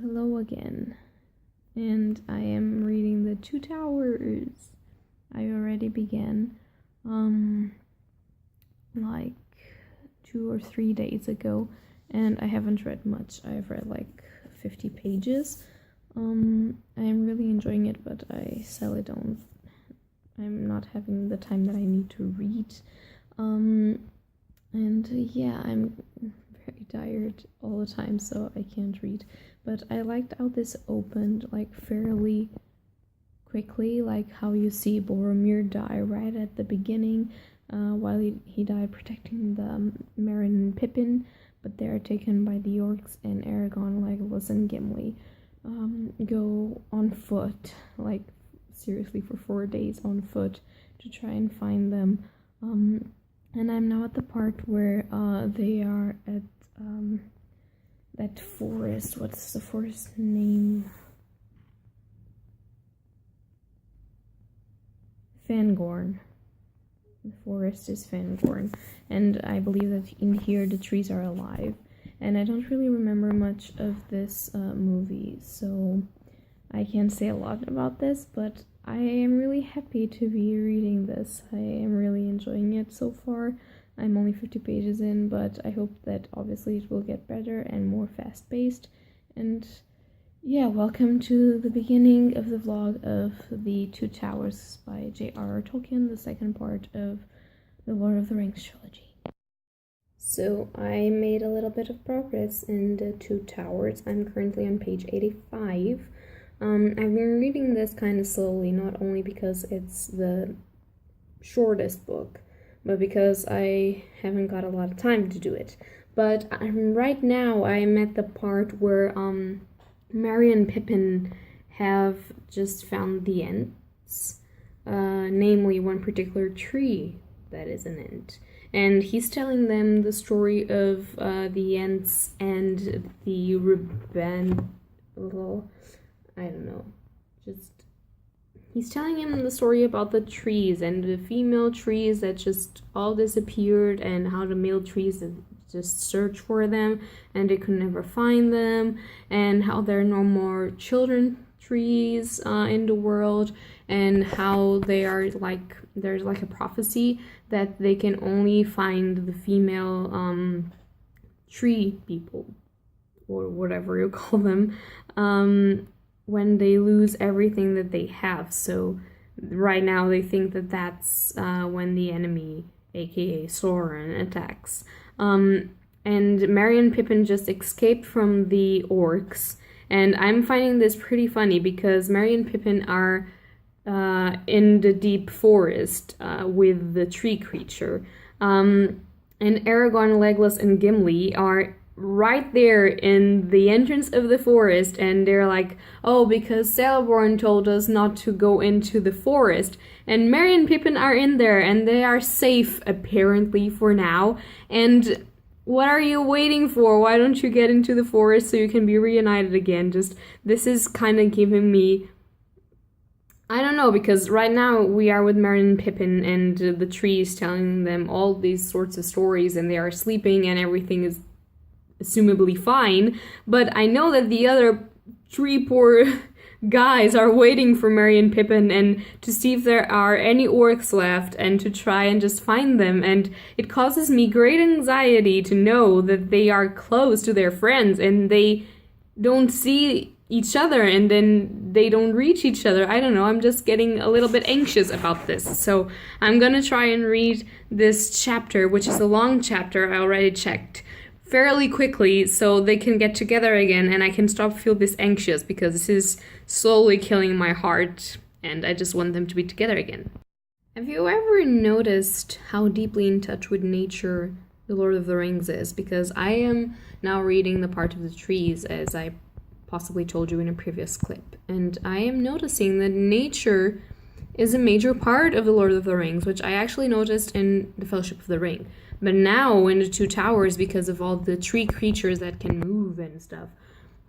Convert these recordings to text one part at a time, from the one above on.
Hello again, and I am reading The Two Towers. I already began, like 2 or 3 days ago, and I haven't read much. I've read like 50 pages. I am really enjoying it, but I'm not having the time that I need to read. And yeah, I'm very tired all the time, so I can't read. But I liked how this opened like fairly quickly, like how you see Boromir die right at the beginning, while he died protecting the Merry and Pippin, but they're taken by the orcs, and Aragorn, Legolas, and Gimli go on foot, like seriously for 4 days on foot to try and find them. And I'm now at the part where they are at that forest. What's the forest name? Fangorn. The forest is Fangorn, and I believe that in here the trees are alive. And I don't really remember much of this movie, so I can't say a lot about this, but I am really happy to be reading this. I am really enjoying it so far. I'm only 50 pages in, but I hope that obviously it will get better and more fast-paced. And yeah, welcome to the beginning of the vlog of The Two Towers by J.R.R. Tolkien, the second part of the Lord of the Rings trilogy. So I made a little bit of progress in The Two Towers. I'm currently on page 85. I've been reading this kind of slowly, not only because it's the shortest book, but because I haven't got a lot of time to do it. But right now I'm at the part where Merry and Pippin have just found the Ents, namely one particular tree that is an Ent. And he's telling them the story of the Ents and the he's telling him the story about the trees and the female trees that just all disappeared, and how the male trees just search for them and they could never find them, and how there are no more children trees in the world, and how they are like, there's like a prophecy that they can only find the female tree people, or whatever you call them, when they lose everything that they have. So right now they think that that's when the enemy, aka Sauron, attacks. And Merry and Pippin just escaped from the orcs, and I'm finding this pretty funny because Merry and Pippin are in the deep forest with the tree creature, and Aragorn, Legolas, and Gimli are right there in the entrance of the forest, and they're like, oh, because Celeborn told us not to go into the forest, and Merry and Pippin are in there, and they are safe, apparently, for now. And what are you waiting for? Why don't you get into the forest so you can be reunited again? Just, this is kind of giving me, I don't know, because right now we are with Merry and Pippin, and the tree is telling them all these sorts of stories, and they are sleeping, and everything is assumably fine, but I know that the other three poor guys are waiting for Merry and Pippin, and to see if there are any orcs left, and to try and just find them. And it causes me great anxiety to know that they are close to their friends and they don't see each other, and then they don't reach each other. I don't know, I'm just getting a little bit anxious about this. So I'm gonna try and read this chapter, which is a long chapter, I already checked, fairly quickly, so they can get together again and I can stop feel this anxious, because this is slowly killing my heart and I just want them to be together again. Have you ever noticed how deeply in touch with nature The Lord of the Rings is? Because I am now reading the part of the trees, as I possibly told you in a previous clip, and I am noticing that nature is a major part of The Lord of the Rings, which I actually noticed in The Fellowship of the Ring. But now in The Two Towers, because of all the tree creatures that can move and stuff,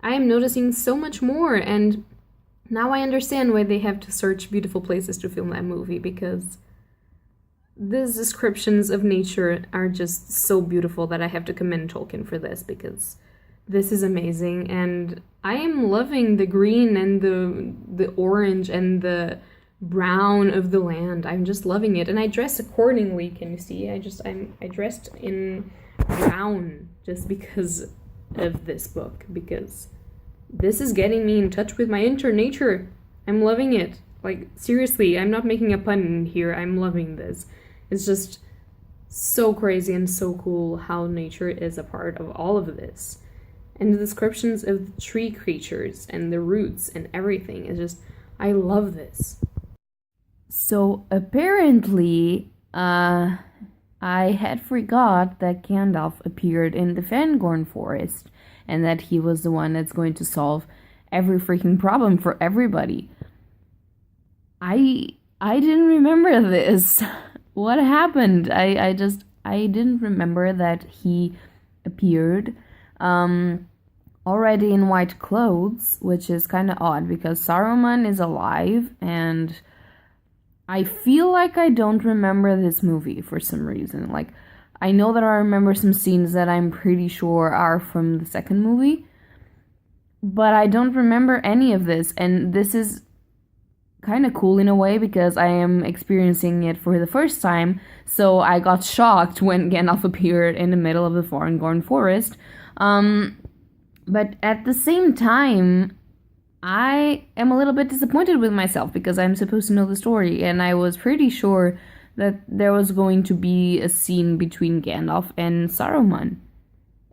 I am noticing so much more, and now I understand why they have to search beautiful places to film that movie, because the descriptions of nature are just so beautiful that I have to commend Tolkien for this, because This is amazing, and I am loving the green and the orange and the brown of the land. I'm just loving it, and I dress accordingly. Can you see? I dressed in brown just because of this book, because this is getting me in touch with my inner nature. I'm loving it. Like, seriously, I'm not making a pun here. I'm loving this. It's just so crazy and so cool how nature is a part of all of this. And the descriptions of the tree creatures and the roots and everything is just, I love this. So apparently, I had forgot that Gandalf appeared in the Fangorn forest and that he was the one that's going to solve every freaking problem for everybody. I didn't remember this. What happened? I didn't remember that he appeared already in white clothes, which is kind of odd because Saruman is alive, and I feel like I don't remember this movie for some reason. Like, I know that I remember some scenes that I'm pretty sure are from the second movie, but I don't remember any of this, and this is kind of cool in a way because I am experiencing it for the first time, so I got shocked when Gandalf appeared in the middle of the Fangorn forest. But at the same time, I am a little bit disappointed with myself because I'm supposed to know the story, and I was pretty sure that there was going to be a scene between Gandalf and Saruman.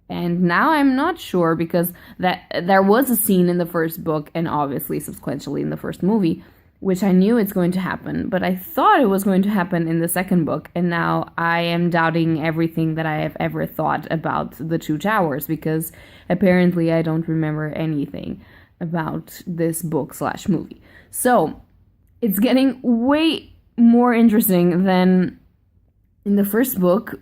And now I'm not sure because there was a scene in the first book and obviously subsequently in the first movie, which I knew it's going to happen, but I thought it was going to happen in the second book, and now I am doubting everything that I have ever thought about the Two Towers, because apparently I don't remember anything about this book/movie. So, it's getting way more interesting than in the first book,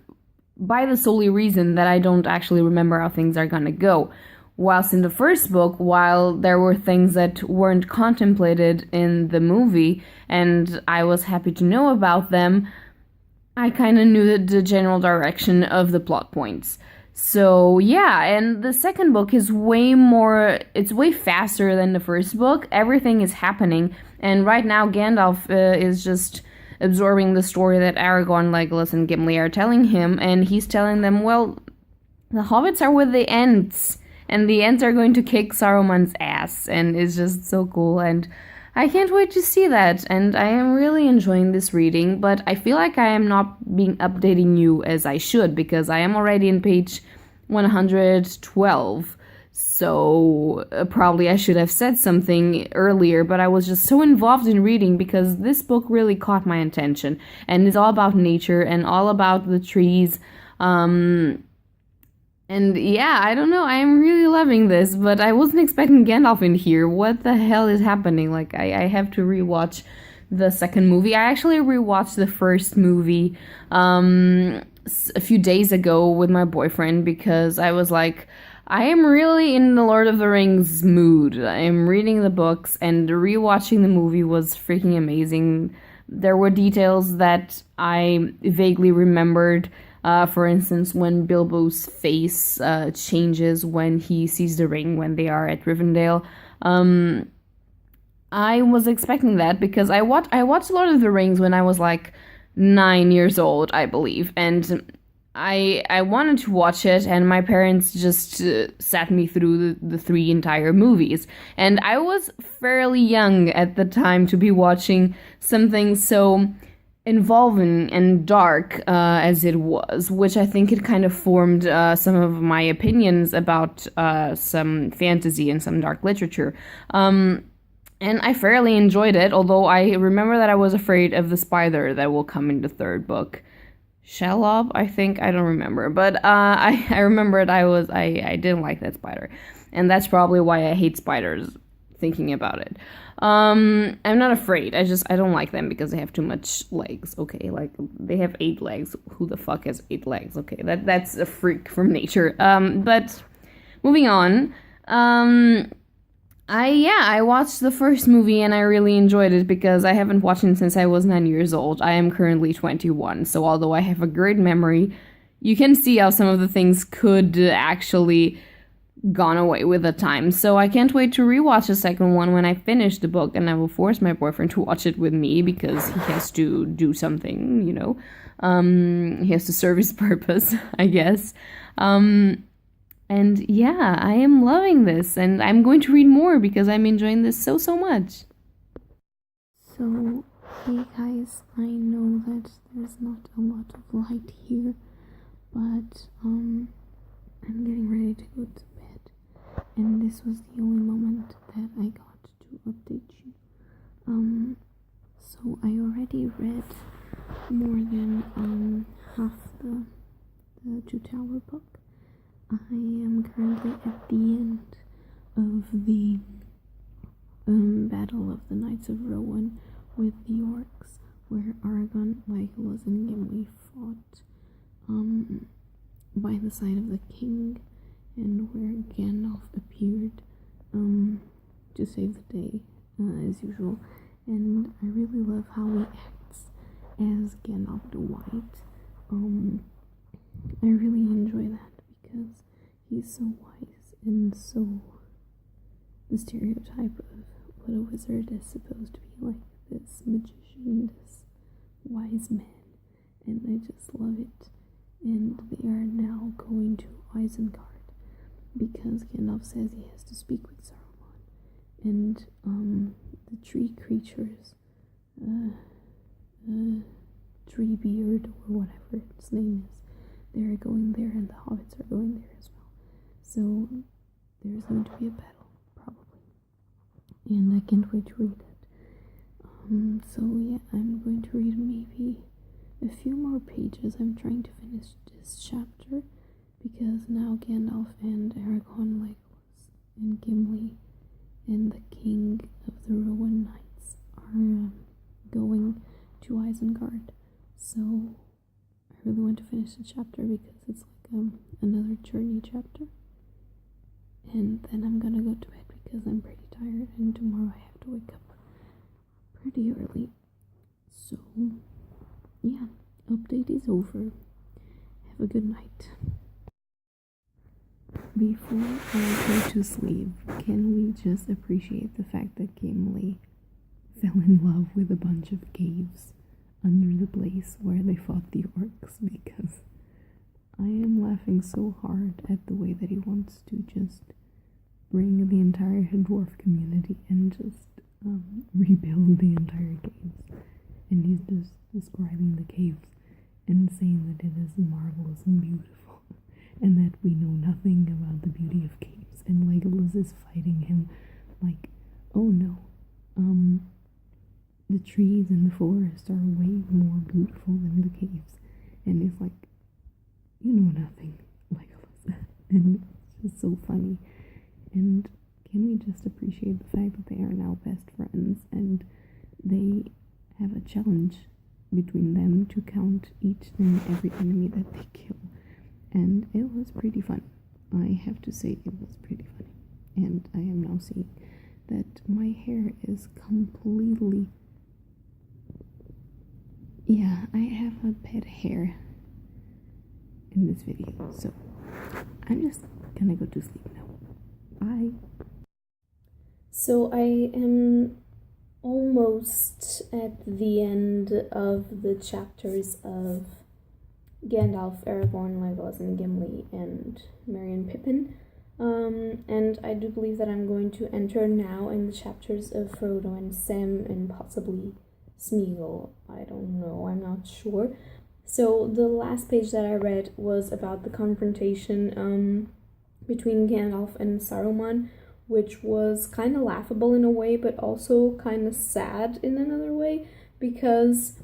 by the solely reason that I don't actually remember how things are gonna go. Whilst in the first book, while there were things that weren't contemplated in the movie, and I was happy to know about them, I kind of knew the general direction of the plot points. So yeah, and the second book is it's way faster than the first book. Everything is happening, and right now Gandalf is just absorbing the story that Aragorn, Legolas, and Gimli are telling him, and he's telling them, well, the hobbits are with the Ents, and the Ents are going to kick Saruman's ass, and it's just so cool, and I can't wait to see that, and I am really enjoying this reading, but I feel like I am not being updating you as I should, because I am already in page 112, so probably I should have said something earlier, but I was just so involved in reading because this book really caught my attention, and it's all about nature and all about the trees, and yeah, I don't know, I am really loving this, but I wasn't expecting Gandalf in here. What the hell is happening? Like, I have to rewatch the second movie. I actually rewatched the first movie a few days ago with my boyfriend because I was like, I am really in the Lord of the Rings mood. I am reading the books, and rewatching the movie was freaking amazing. There were details that I vaguely remembered. For instance, when Bilbo's face changes when he sees the ring when they are at Rivendell. I was expecting that because I watched Lord of the Rings when I was like 9 years old, I believe, and I wanted to watch it, and my parents just sat me through the 3 entire movies, and I was fairly young at the time to be watching something so involving and dark as it was, which I think it kind of formed some of my opinions about some fantasy and some dark literature. And I fairly enjoyed it, although I remember that I was afraid of the spider that will come in the third book. Shelob, I think, I don't remember, but I remembered I didn't like that spider, and that's probably why I hate spiders, thinking about it. I'm not afraid. I don't like them because they have too much legs. Okay, like they have 8 legs. Who the fuck has 8 legs? Okay, that's a freak from nature. But moving on. I watched the first movie and I really enjoyed it because I haven't watched it since I was 9 years old. I am currently 21, so although I have a great memory, you can see how some of the things could actually gone away with the time. So I can't wait to rewatch the second one when I finish the book, and I will force my boyfriend to watch it with me because he has to do something, you know. He has to serve his purpose, I guess. And yeah, I am loving this, and I'm going to read more because I'm enjoying this so much. So, hey guys, I know that there's not a lot of light here, but I'm getting ready to go to bed, and this was the only moment that I got to update you. So I already read more than half the Two Tower book. I am currently at the end of the Battle of the Knights of Rohan with the orcs, where Aragorn, Legolas, and Gimli fought by the side of the king, and where Gandalf appeared to save the day, as usual. And I really love how he acts as Gandalf the White. I really enjoy that because he's so wise and so the stereotype of what a wizard is supposed to be like, this magician, this wise man, and I just love it. And they are now going to Isengard because Gandalf says he has to speak with Saruman, and the tree creatures, Treebeard or whatever its name is, they're going there, and the hobbits are going there as well. So there's going to be a battle, probably, and I can't wait to read it. So yeah, I'm going to read maybe a few more pages. I'm trying to finish this chapter because now Gandalf and Aragorn, Legolas, and Gimli, and the king of the Rowan Knights are going to Isengard. So I really want to finish the chapter because it's like another journey chapter. And then I'm gonna go to bed because I'm pretty tired, and tomorrow I have to wake up pretty early. So yeah, update is over. Have a good night. Before I go to sleep, can we just appreciate the fact that Gimli fell in love with a bunch of caves under the place where they fought the orcs? Because I am laughing so hard at the way that he wants to just bring the entire dwarf community and just rebuild the entire caves. And he's just describing the caves and saying that it is marvelous and beautiful, and that we know nothing about the beauty of caves. And Legolas is fighting him like, oh no, the trees in the forest are way more beautiful than the caves. And he's like, you know nothing, Legolas. And it's just so funny. And can we just appreciate the fact that they are now best friends, and they have a challenge between them to count each and every enemy that they kill. And it was pretty funny. I have to say it was pretty funny. And I am now seeing that my hair is completely... Yeah, I have a pet hair in this video. So I'm just gonna go to sleep now. Bye. So I am almost at the end of the chapters of Gandalf, Aragorn, Legolas, and Gimli, and Merry and Pippin. And I do believe that I'm going to enter now in the chapters of Frodo and Sam and possibly Smeagol. I don't know, I'm not sure. So the last page that I read was about the confrontation between Gandalf and Saruman, which was kind of laughable in a way, but also kind of sad in another way, because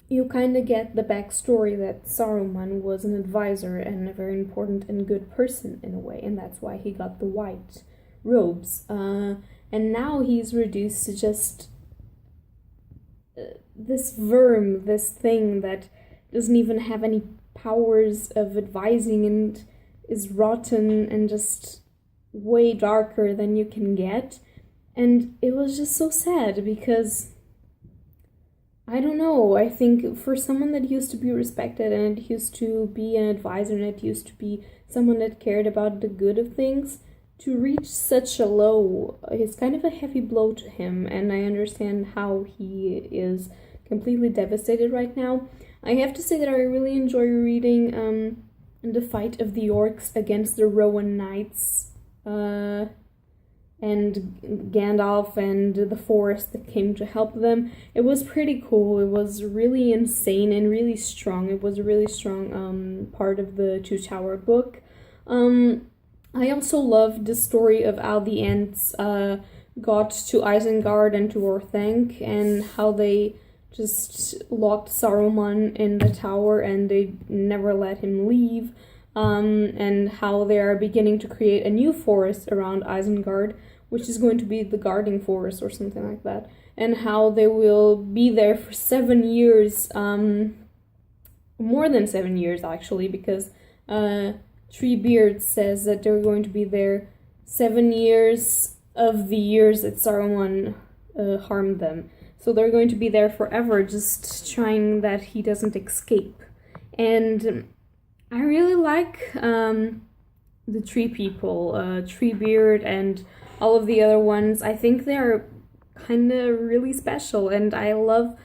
you kind of get the backstory that Saruman was an advisor and a very important and good person in a way, and that's why he got the white robes. And now he's reduced to just this worm, this thing that doesn't even have any powers of advising and is rotten and just way darker than you can get. And it was just so sad because, I don't know, I think for someone that used to be respected and it used to be an advisor and it used to be someone that cared about the good of things, to reach such a low is kind of a heavy blow to him, and I understand how he is completely devastated right now. I have to say that I really enjoy reading the fight of the orcs against the Rowan Knights, and Gandalf and the forest that came to help them. It was pretty cool. It was really insane and really strong. It was a really strong part of the Two Tower book. I also loved the story of how the Ents got to Isengard and to Orthanc, and how they just locked Saruman in the tower and they never let him leave. And how they are beginning to create a new forest around Isengard, which is going to be the guarding forest or something like that, and how they will be there for 7 years, more than 7 years actually, because Treebeard says that they're going to be there 7 years of the years that Saruman harmed them. So they're going to be there forever, just trying that he doesn't escape. And I really like the tree people, Treebeard and all of the other ones. I think they're kind of really special, and I love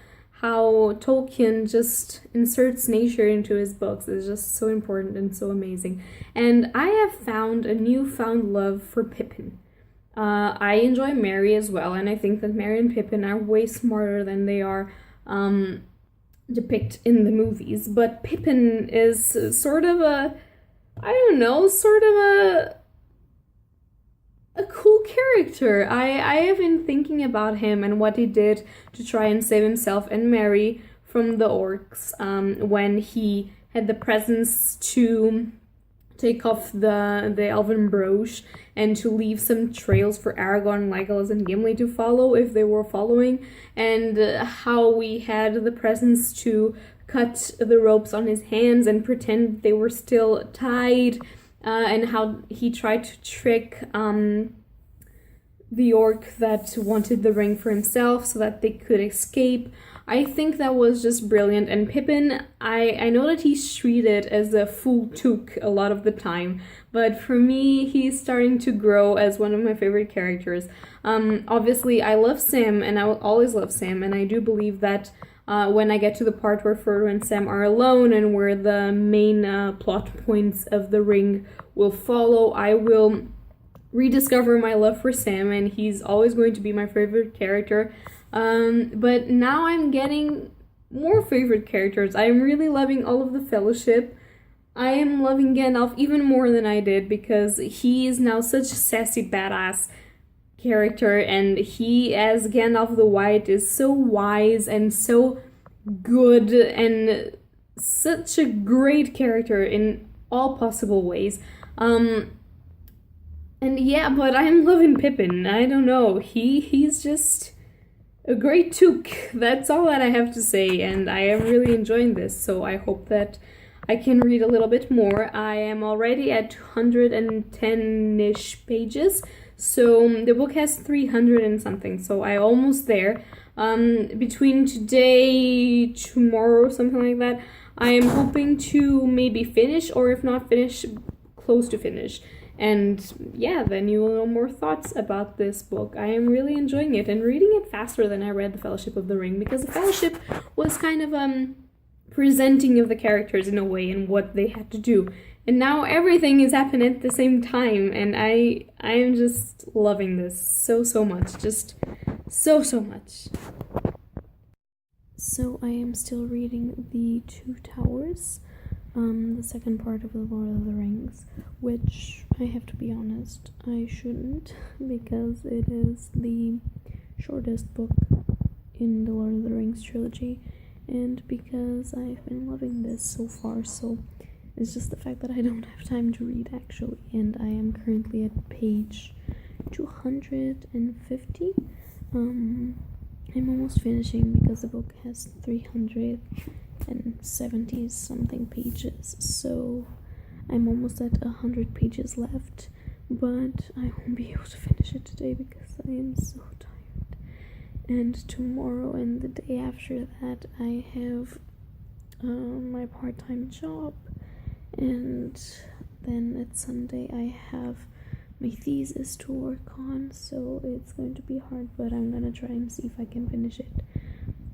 how Tolkien just inserts nature into his books. It's just so important and so amazing. And I have found a newfound love for Pippin. I enjoy Merry as well, and I think that Merry and Pippin are way smarter than they are depicted in the movies. But Pippin is sort of a cool character. I have been thinking about him and what he did to try and save himself and Merry from the orcs, when he had the presence to take off the elven brooch and to leave some trails for Aragorn, Legolas, and Gimli to follow if they were following, and how we had the presence to cut the ropes on his hands and pretend they were still tied, and how he tried to trick the orc that wanted the ring for himself so that they could escape. I think that was just brilliant. And Pippin, I know that he's treated as a fool took a lot of the time, but for me, he's starting to grow as one of my favorite characters. Obviously, I love Sam, and I will always love Sam, and I do believe that when I get to the part where Frodo and Sam are alone and where the main plot points of the ring will follow, I will rediscover my love for Sam, and he's always going to be my favorite character. But now I'm getting more favorite characters. I'm really loving all of the Fellowship. I am loving Gandalf even more than I did, because he is now such a sassy badass character, and he, as Gandalf the White, is so wise and so good and such a great character in all possible ways. And yeah, but I'm loving Pippin. I don't know. He's just a great took. That's all that I have to say, and I am really enjoying this, so I hope that I can read a little bit more. I am already at 210-ish pages, so the book has 300 and something, so I'm almost there. Between today, tomorrow, something like that, I am hoping to maybe finish, or if not finish, close to finish. And yeah, then you will know more thoughts about this book. I am really enjoying it and reading it faster than I read The Fellowship of the Ring, because The Fellowship was kind of presenting of the characters in a way and what they had to do. And now everything is happening at the same time, and I am just loving this so much. Just so much. So I am still reading The Two Towers, the second part of The Lord of the Rings, which, I have to be honest, I shouldn't, because it is the shortest book in the Lord of the Rings trilogy, and because I've been loving this so far, so it's just the fact that I don't have time to read, actually, and I am currently at page 250. I'm almost finishing, because the book has 370 something pages, so I'm almost at 100 pages left, but I won't be able to finish it today because I am so tired. And tomorrow and the day after that, I have my part-time job, and then at Sunday I have my thesis to work on, so it's going to be hard, but I'm gonna try and see if I can finish it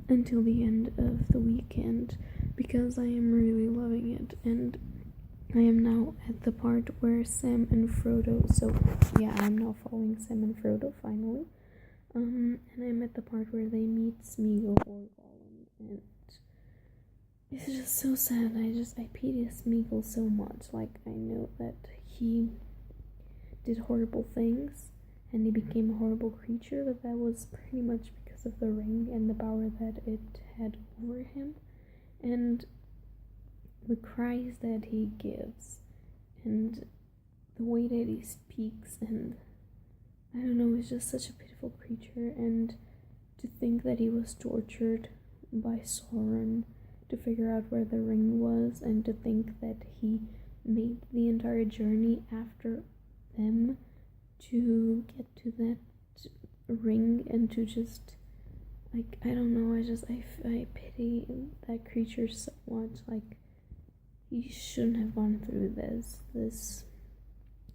until the end of the weekend, because I am really loving it. And I am now at the part where Sam and Frodo, so yeah, I'm now following Sam and Frodo finally, and I'm at the part where they meet Smeagol or Gollum, and it's just so sad. I pity Smeagol so much. Like, I know that he did horrible things and he became a horrible creature, but that was pretty much because of the ring and the power that it had over him, and the cries that he gives and the way that he speaks, and I don't know, he's just such a pitiful creature. And to think that he was tortured by Sauron to figure out where the ring was, and to think that he made the entire journey after them to get to that ring, and to just, like, I don't know, I pity that creature so much. Like, he shouldn't have gone through this.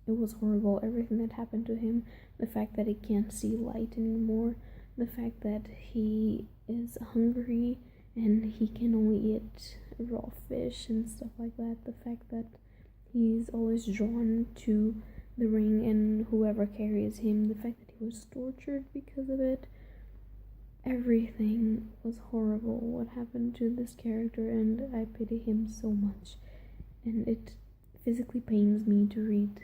It was horrible, everything that happened to him, the fact that he can't see light anymore, the fact that he is hungry and he can only eat raw fish and stuff like that, the fact that he's always drawn to the ring and whoever carries him, the fact that he was tortured because of it. Everything was horrible, what happened to this character, and I pity him so much. And it physically pains me to read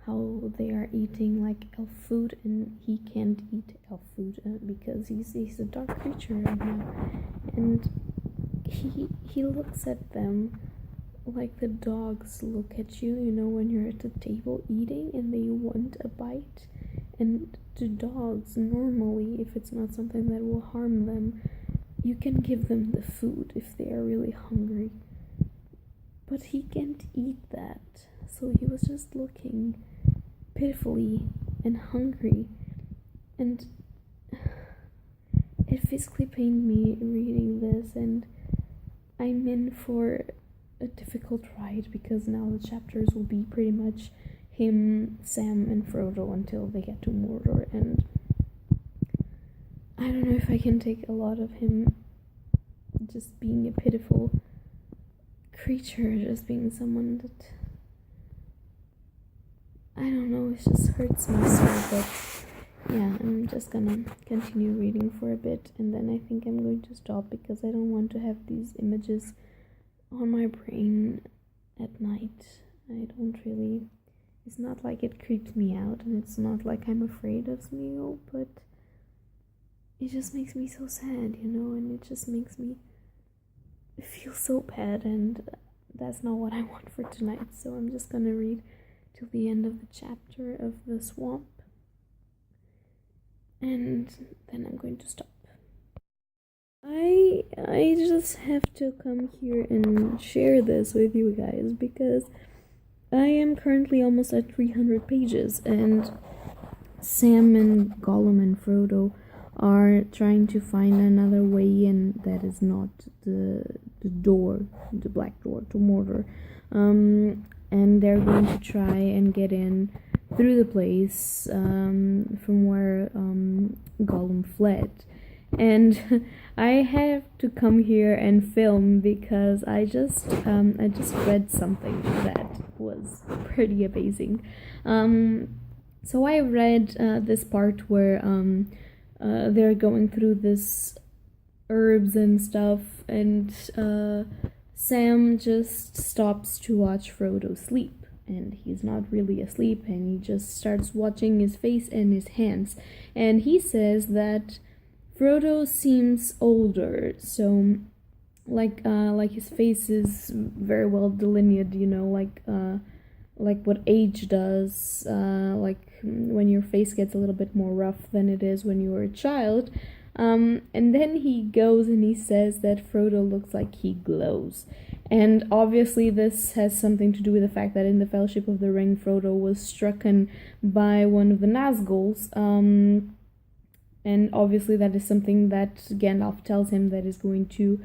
how they are eating like elf food, and he can't eat elf food because he's a dark creature right now, and he looks at them like the dogs look at you, you know, when you're at the table eating and they want a bite. And to dogs, normally, if it's not something that will harm them, you can give them the food if they are really hungry. But he can't eat that, so he was just looking pitifully and hungry, and it physically pained me reading this, and I'm in for a difficult ride, because now the chapters will be pretty much him, Sam, and Frodo until they get to Mordor, and I don't know if I can take a lot of him just being a pitiful creature, just being someone that, I don't know, it just hurts my soul. But yeah, I'm just gonna continue reading for a bit, and then I think I'm going to stop, because I don't want to have these images on my brain at night. I don't really, it's not like it creeps me out, and it's not like I'm afraid of Smeagol, but it just makes me so sad, you know, and it just makes me feel so bad, and that's not what I want for tonight. So I'm just gonna read till the end of the chapter of the swamp, and then I'm going to stop. I just have to come here and share this with you guys, because I am currently almost at 300 pages, and Sam and Gollum and Frodo are trying to find another way in that is not the black door to Mordor, and they're going to try and get in through the place from where Gollum fled. And I have to come here and film, because I just read something that was pretty amazing. So I read this part where they're going through this herbs and stuff, and Sam just stops to watch Frodo sleep, and he's not really asleep, and he just starts watching his face and his hands, and he says that Frodo seems older, so like his face is very well delineated, you know, like what age does, like when your face gets a little bit more rough than it is when you were a child. And then he goes and he says that Frodo looks like he glows. And obviously this has something to do with the fact that in the Fellowship of the Ring, Frodo was stricken by one of the Nazguls. And obviously that is something that Gandalf tells him that is going to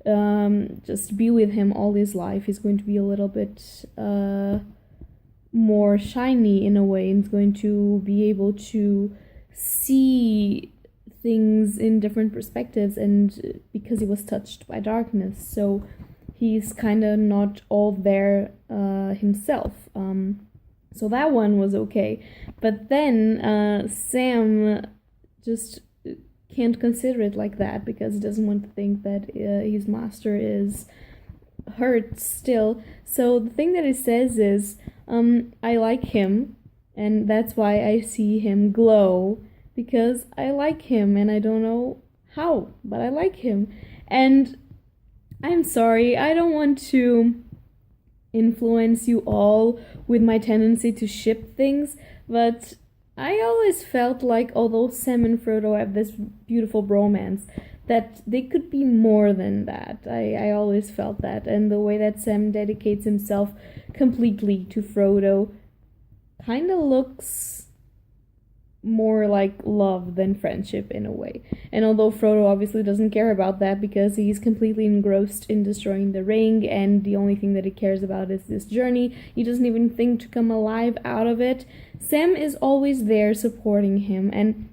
just be with him all his life. He's going to be a little bit more shiny in a way, and is going to be able to see things in different perspectives, and because he was touched by darkness, so he's kind of not all there himself. So that one was okay, but then Sam just can't consider it like that because he doesn't want to think that his master is hurt still. So the thing that he says is, I like him, and that's why I see him glow, because I like him, and I don't know how, but I like him. And I'm sorry, I don't want to influence you all with my tendency to ship things, but I always felt like, although Sam and Frodo have this beautiful bromance, that they could be more than that. I always felt that, and the way that Sam dedicates himself completely to Frodo kind of looks more like love than friendship in a way. And although Frodo obviously doesn't care about that because he's completely engrossed in destroying the ring, and the only thing that he cares about is this journey, he doesn't even think to come alive out of it, Sam is always there supporting him, and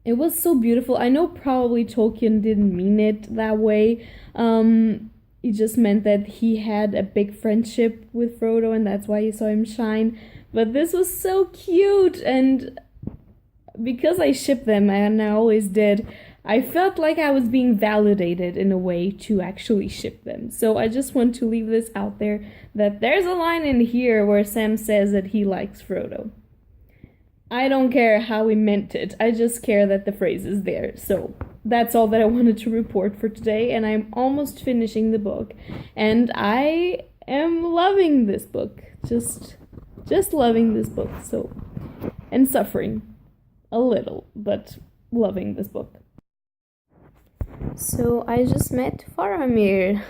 it was so beautiful. I know probably Tolkien didn't mean it that way. It just meant that he had a big friendship with Frodo, and that's why he saw him shine. But this was so cute, and because I ship them, and I always did, I felt like I was being validated in a way to actually ship them. So I just want to leave this out there, that there's a line in here where Sam says that he likes Frodo. I don't care how he meant it, I just care that the phrase is there. So that's all that I wanted to report for today, and I'm almost finishing the book, and I am loving this book. Just loving this book. So, and suffering a little, but loving this book. So I just met Faramir,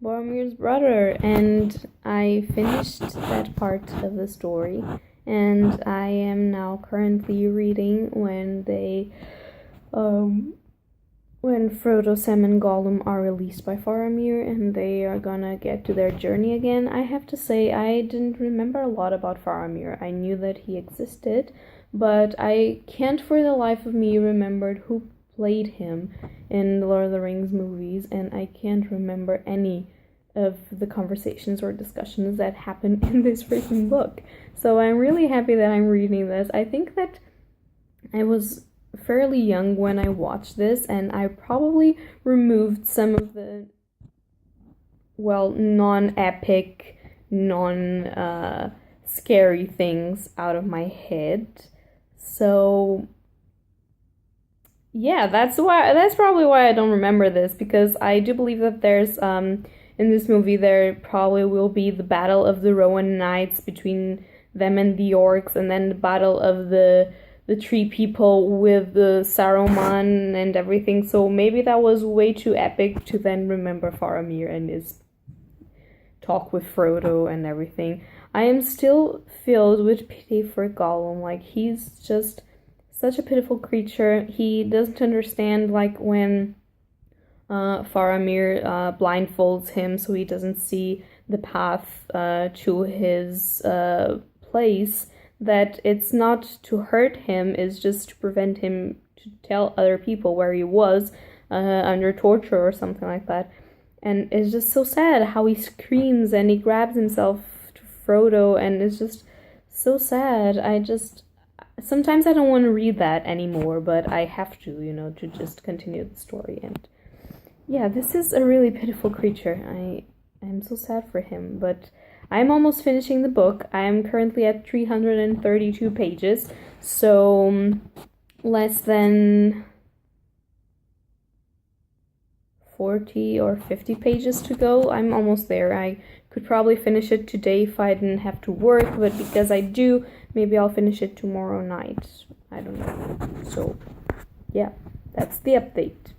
Boromir's brother, and I finished that part of the story, and I am now currently reading when Frodo, Sam, and Gollum are released by Faramir and they are gonna get to their journey again. I have to say, I didn't remember a lot about Faramir. I knew that he existed, but I can't for the life of me remember who played him in the Lord of the Rings movies, and I can't remember any of the conversations or discussions that happened in this freaking book. So I'm really happy that I'm reading this. I think that I was fairly young when I watched this, and I probably removed some of the, non-epic, scary things out of my head. So yeah, that's probably why I don't remember this, because I do believe that there's in this movie there probably will be the battle of the Rowan Knights between them and the orcs, and then the battle of the tree people with the Saruman and everything. So maybe that was way too epic to then remember Faramir and his talk with Frodo and everything. I am still filled with pity for Gollum. Like, he's just such a pitiful creature. He doesn't understand, like, when Faramir blindfolds him so he doesn't see the path to his place, that it's not to hurt him, it's just to prevent him to tell other people where he was under torture or something like that. And it's just so sad how he screams and he grabs himself to Frodo, and it's just so sad. Sometimes I don't want to read that anymore, but I have to, to just continue the story. And yeah, this is a really pitiful creature. I'm so sad for him, but I'm almost finishing the book. I'm currently at 332 pages, so less than 40 or 50 pages to go. I'm almost there. I could probably finish it today if I didn't have to work, but because I do, maybe I'll finish it tomorrow night. I don't know. So yeah, that's the update.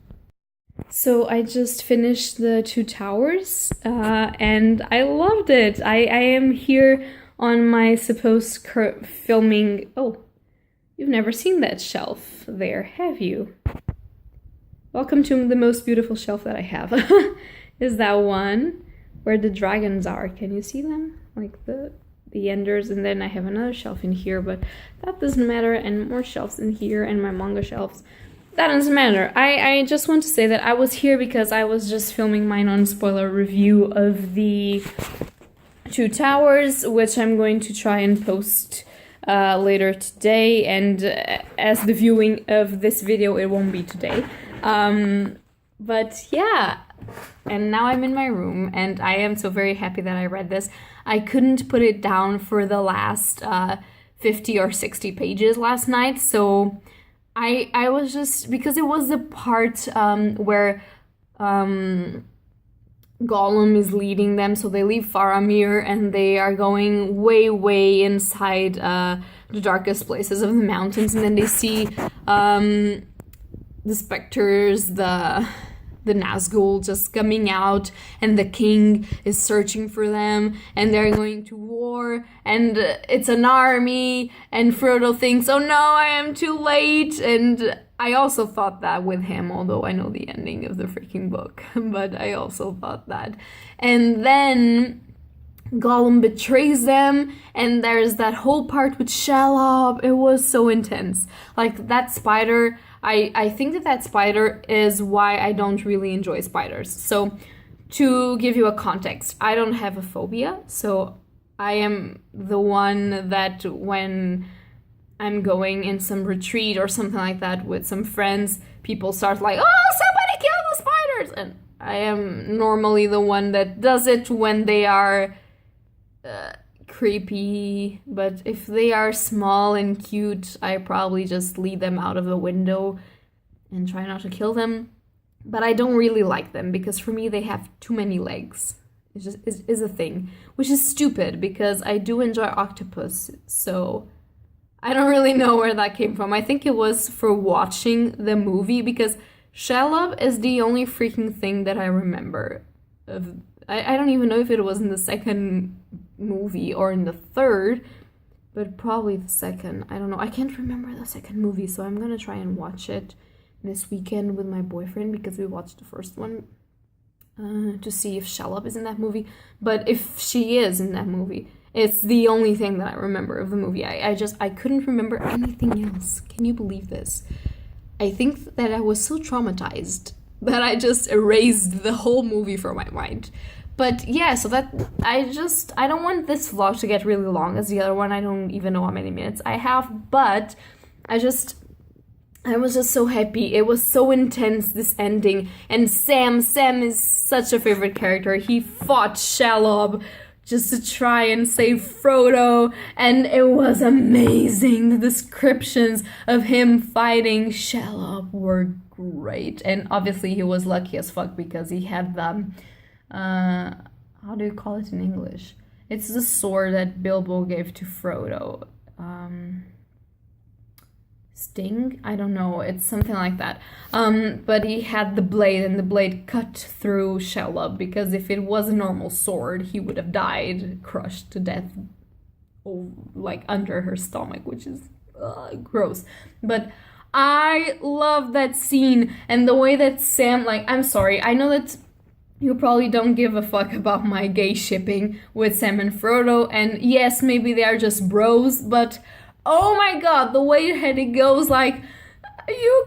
So I just finished the Two Towers, and I loved it. I am here on my supposed filming. Oh, you've never seen that shelf there, have you? welcome to the most beautiful shelf that I have. Is that one where the dragons are. Can you see them? Like the enders, and then I have another shelf in here, but that doesn't matter, and more shelves in here, and my manga shelves. That doesn't matter. I just want to say that I was here because I was just filming my non-spoiler review of the Two Towers, which I'm going to try and post later today, and as the viewing of this video, it won't be today. But yeah, and now I'm in my room, and I am so very happy that I read this. I couldn't put it down for the last 50 or 60 pages last night, so I was just, because it was the part where Gollum is leading them, so they leave Faramir and they are going way, way inside the darkest places of the mountains, and then they see the specters, the Nazgul just coming out, and the king is searching for them, and they're going to war, and it's an army, and Frodo thinks, oh no, I am too late, and I also thought that with him, although I know the ending of the freaking book, but I also thought that. And then Gollum betrays them, and there's that whole part with Shelob. It was so intense. Like, that spider, I think that spider is why I don't really enjoy spiders. So, to give you a context, I don't have a phobia, so I am the one that when I'm going in some retreat or something like that with some friends, people start like, oh, somebody kill the spiders! And I am normally the one that does it when they are creepy, but if they are small and cute, I probably just lead them out of the window and try not to kill them. But I don't really like them because for me they have too many legs. It just is a thing, which is stupid because I do enjoy octopus, so I don't really know where that came from. I think it was for watching the movie, because Shelob is the only freaking thing that I remember of. I don't even know if it was in the second movie or in the third, but probably the second. I don't know. I can't remember the second movie, so I'm gonna try and watch it this weekend with my boyfriend, because we watched the first one to see if Shelob is in that movie. But if she is in that movie, it's the only thing that I remember of the movie. I couldn't remember anything else. Can you believe this? I think that I was so traumatized that I just erased the whole movie from my mind. But yeah, so that I don't want this vlog to get really long as the other one. I don't even know how many minutes I have, but I was just so happy. It was so intense, this ending. And Sam is such a favorite character. He fought Shelob just to try and save Frodo, and it was amazing. The descriptions of him fighting Shelob were great. And obviously he was lucky as fuck because he had the how do you call it in English? It's the sword that Bilbo gave to Frodo. Sting? I don't know. It's something like that. But he had the blade, and the blade cut through Shelob, because if it was a normal sword, he would have died, crushed to death, like under her stomach, which is gross. But I love that scene, and the way that Sam, like, I'm sorry, I know that you probably don't give a fuck about my gay shipping with Sam and Frodo, and yes, maybe they are just bros, but oh my god, the way that it goes, like, you,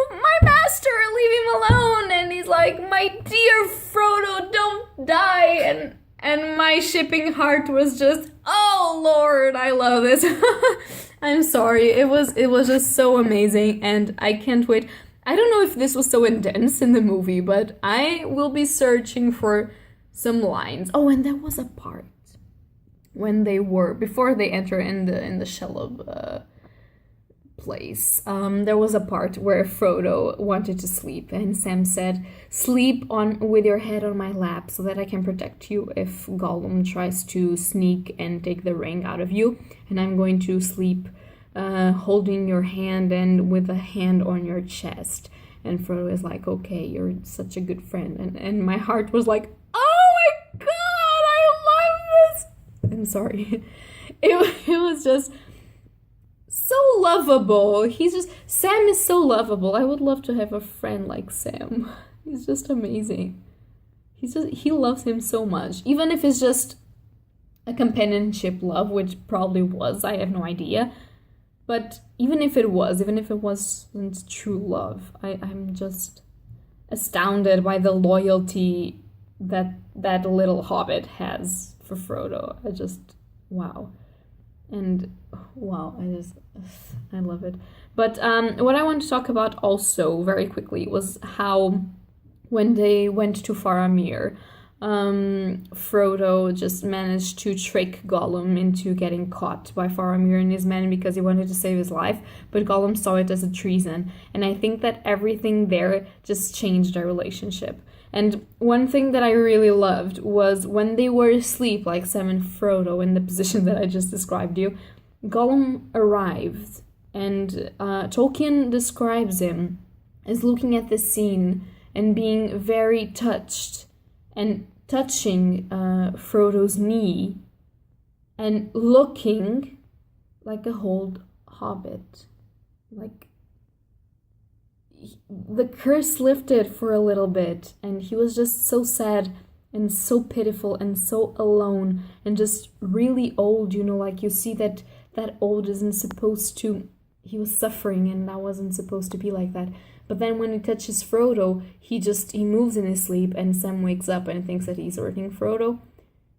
my master, leave him alone, and he's like, my dear Frodo, don't die, and my shipping heart was just, oh lord, I love this. I'm sorry, it was just so amazing, and I can't wait. I don't know if this was so intense in the movie, but I will be searching for some lines. Oh, and there was a part when they were, before they enter in the Shelob place, there was a part where Frodo wanted to sleep, and Sam said, sleep on with your head on my lap so that I can protect you if Gollum tries to sneak and take the ring out of you, and I'm going to sleep holding your hand and with a hand on your chest. And Frodo is like, okay, you're such a good friend, and my heart was like, oh my god, I love this. I'm sorry. It was just so so lovable. Sam is so lovable. I would love to have a friend like Sam. He's just amazing. He loves him so much. Even if it's just a companionship love, which probably was, I have no idea. But even if it wasn't true love, I'm just astounded by the loyalty that little hobbit has for Frodo. Wow. And wow, I love it. But what I want to talk about also very quickly was how when they went to Faramir, Frodo just managed to trick Gollum into getting caught by Faramir and his men because he wanted to save his life, but Gollum saw it as a treason. And I think that everything there just changed their relationship. And one thing that I really loved was when they were asleep, like Sam and Frodo, in the position that I just described you, Gollum arrived, and Tolkien describes him as looking at the scene and being very touched and touching Frodo's knee and looking like a old hobbit. Like, the curse lifted for a little bit, and he was just so sad and so pitiful and so alone and just really old, like you see that old isn't supposed to, he was suffering and that wasn't supposed to be like that. But then when he touches Frodo, he moves in his sleep, and Sam wakes up and thinks that he's hurting Frodo.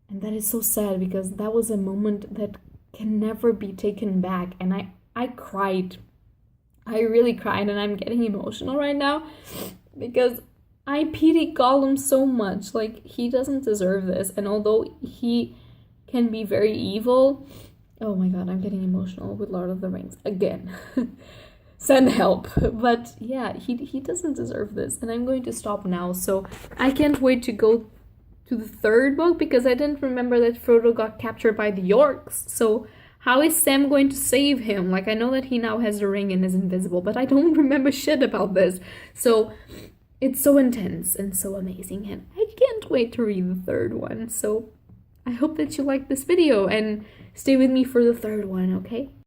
And that is so sad, because that was a moment that can never be taken back. And I cried. I really cried, and I'm getting emotional right now because I pity Gollum so much. Like, he doesn't deserve this. And although he can be very evil, oh my god, I'm getting emotional with Lord of the Rings again. Send help. But yeah, he doesn't deserve this, and I'm going to stop now. So I can't wait to go to the third book, because I didn't remember that Frodo got captured by the orcs. So how is Sam going to save him? Like, I know that he now has a ring and is invisible, but I don't remember shit about this. So it's so intense and so amazing, and I can't wait to read the third one. So I hope that you liked this video and stay with me for the third one, okay?